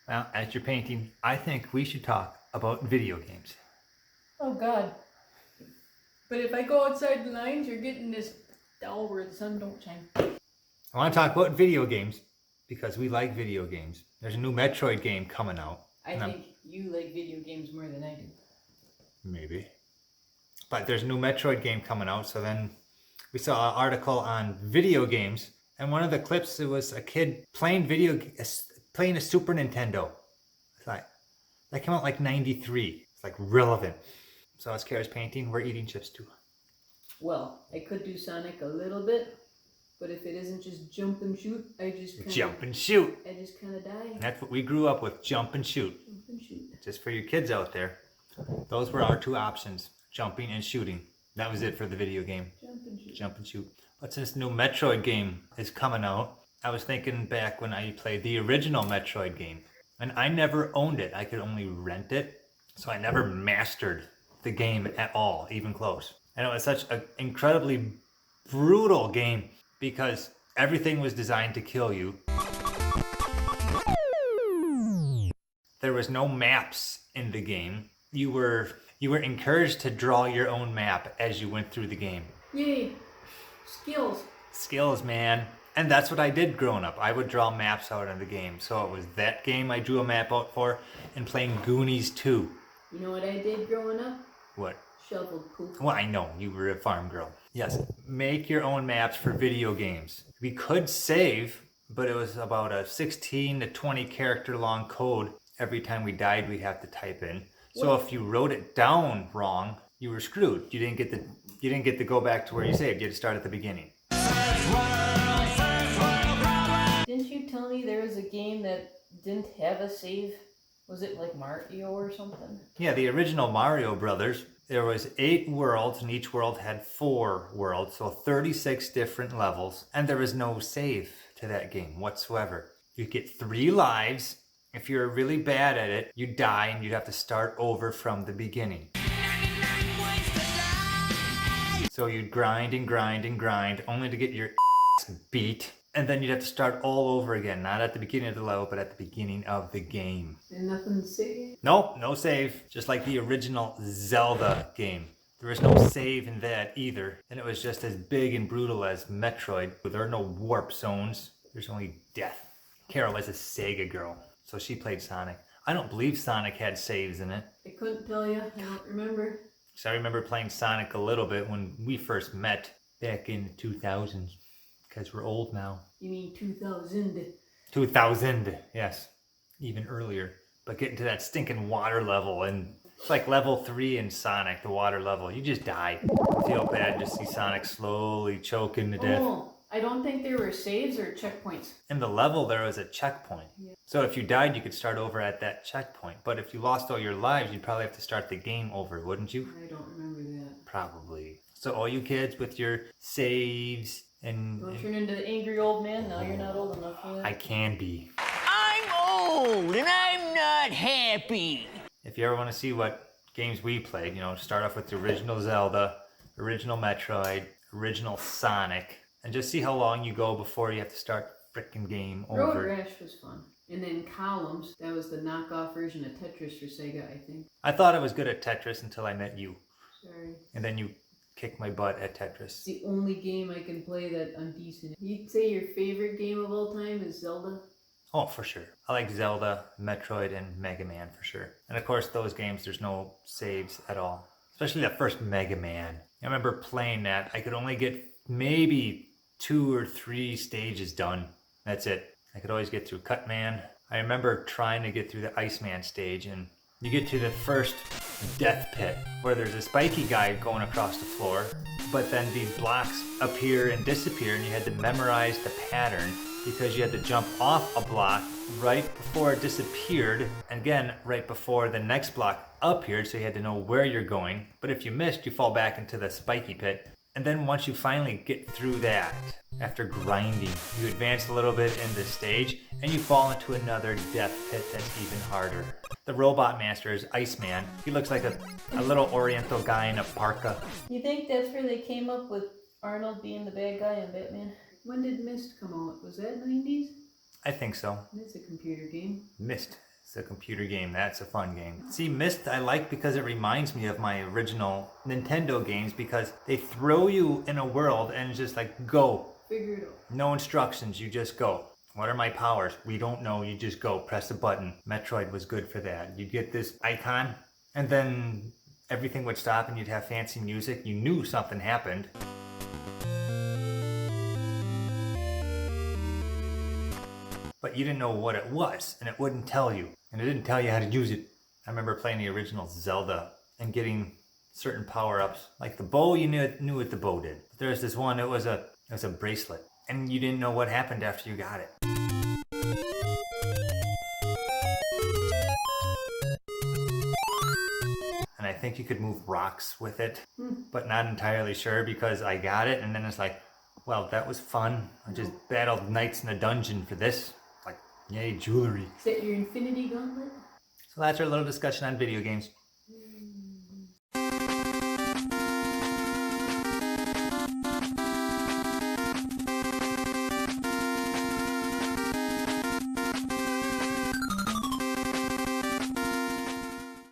Well, as you're painting, I think we should talk about video games. Oh God. But if I go outside the lines, you're getting this dowel where the sun don't shine. I want to talk about video games because we like video games. There's a new Metroid game coming out. I think you like video games more than I do. Maybe. But there's a new Metroid game coming out, so then we saw an article on video games, and one of the clips, it was a kid playing playing a Super Nintendo. It's like, that came out like 93. It's like relevant. So as Kara's painting, we're eating chips too. Well, I could do Sonic a little bit, but if it isn't just jump and shoot, I just kind of... Jump and shoot. I just kind of die. And that's what we grew up with, jump and shoot. Jump and shoot. Just for you kids out there, those were our two options, jumping and shooting. That was it for the video game. Jump and shoot. Jump and shoot. But since the new Metroid game is coming out, I was thinking back when I played the original Metroid game. And I never owned it. I could only rent it. So I never mastered the game at all, even close. And it was such an incredibly brutal game because everything was designed to kill you. There was no maps in the game. You were encouraged to draw your own map as you went through the game. Yay! Skills. Skills, man. And that's what I did growing up. I would draw maps out of the game. So it was that game I drew a map out for, and playing Goonies 2. You know what I did growing up? What? Shoveled poop. Well, I know, you were a farm girl. Yes, make your own maps for video games. We could save, but it was about a 16 to 20 character long code. Every time we died, we'd have to type in. So if you wrote it down wrong, you were screwed. You didn't get to go back to where you saved. You had to start at the beginning. Didn't you tell me there was a game that didn't have a save? Was it like Mario or something? Yeah, the original Mario Brothers, there was 8 worlds, and each world had 4 worlds, so 36 different levels, and there was no save to that game whatsoever. You get 3 lives. If you're really bad at it, you die and you'd have to start over from the beginning. So you'd grind and grind and grind only to get your ass beat, and then you'd have to start all over again, not at the beginning of the level, but at the beginning of the game. And nothing to save? Nope, no save. Just like the original Zelda game. There was no save in that either, and it was just as big and brutal as Metroid. There are no warp zones. There's only death. Carol is a Sega girl, so she played Sonic. I don't believe Sonic had saves in it. I couldn't tell you. I don't remember. So I remember playing Sonic a little bit when we first met back in the 2000s. Because we're old now. You mean 2000? 2000, yes. Even earlier. But getting to that stinking water level, and it's like level 3 in Sonic, the water level. You just die. You feel bad to see Sonic slowly choking to death. Oh, I don't think there were saves or checkpoints. In the level, there was a checkpoint. Yeah. So if you died, you could start over at that checkpoint. But if you lost all your lives, you'd probably have to start the game over, wouldn't you? I don't remember that. Probably. So all you kids with your saves and... Don't turn into the angry old man now. You're not old enough for that. I can be. I'm old and I'm not happy. If you ever want to see what games we played, start off with the original Zelda, original Metroid, original Sonic, and just see how long you go before you have to start the frickin' game Road over. Rash was fun. And then Columns, that was the knockoff version of Tetris for Sega, I think. I thought I was good at Tetris until I met you. Sorry. And then you kicked my butt at It's Tetris. the only game I can play that I'm decent. You'd say your favorite game of all time is Zelda? Oh, for sure. I like Zelda, Metroid, and Mega Man for sure. And of course, those games, there's no saves at all. Especially that first Mega Man. I remember playing that. I could only get maybe 2 or 3 stages done. That's it. I could always get through Cutman. I remember trying to get through the Iceman stage, and you get to the first death pit where there's a spiky guy going across the floor, but then these blocks appear and disappear, and you had to memorize the pattern because you had to jump off a block right before it disappeared, and again right before the next block appeared, so you had to know where you're going. But if you missed, you fall back into the spiky pit. And then once you finally get through that, after grinding, you advance a little bit in the stage, and you fall into another death pit that's even harder. The Robot Master is Iceman. He looks like a little oriental guy in a parka. You think that's where they came up with Arnold being the bad guy in Batman? When did Myst come out? Was that 90s? I think so. It's a computer game. Myst. It's a computer game. That's a fun game. See, Myst I like because it reminds me of my original Nintendo games because they throw you in a world and it's just like, go. Figure it out. No instructions, you just go. What are my powers? We don't know, you just go. Press a button. Metroid was good for that. You'd get this icon and then everything would stop and you'd have fancy music. You knew something happened. But you didn't know what it was, and it wouldn't tell you. And it didn't tell you how to use it. I remember playing the original Zelda and getting certain power-ups. Like the bow, you knew what the bow did. But there's this one, it was a bracelet. And you didn't know what happened after you got it. And I think you could move rocks with it, but not entirely sure because I got it and then it's like, well, that was fun. I just battled knights in a dungeon for this. Like, yay, jewelry. Is that your Infinity Gauntlet? So that's our little discussion on video games.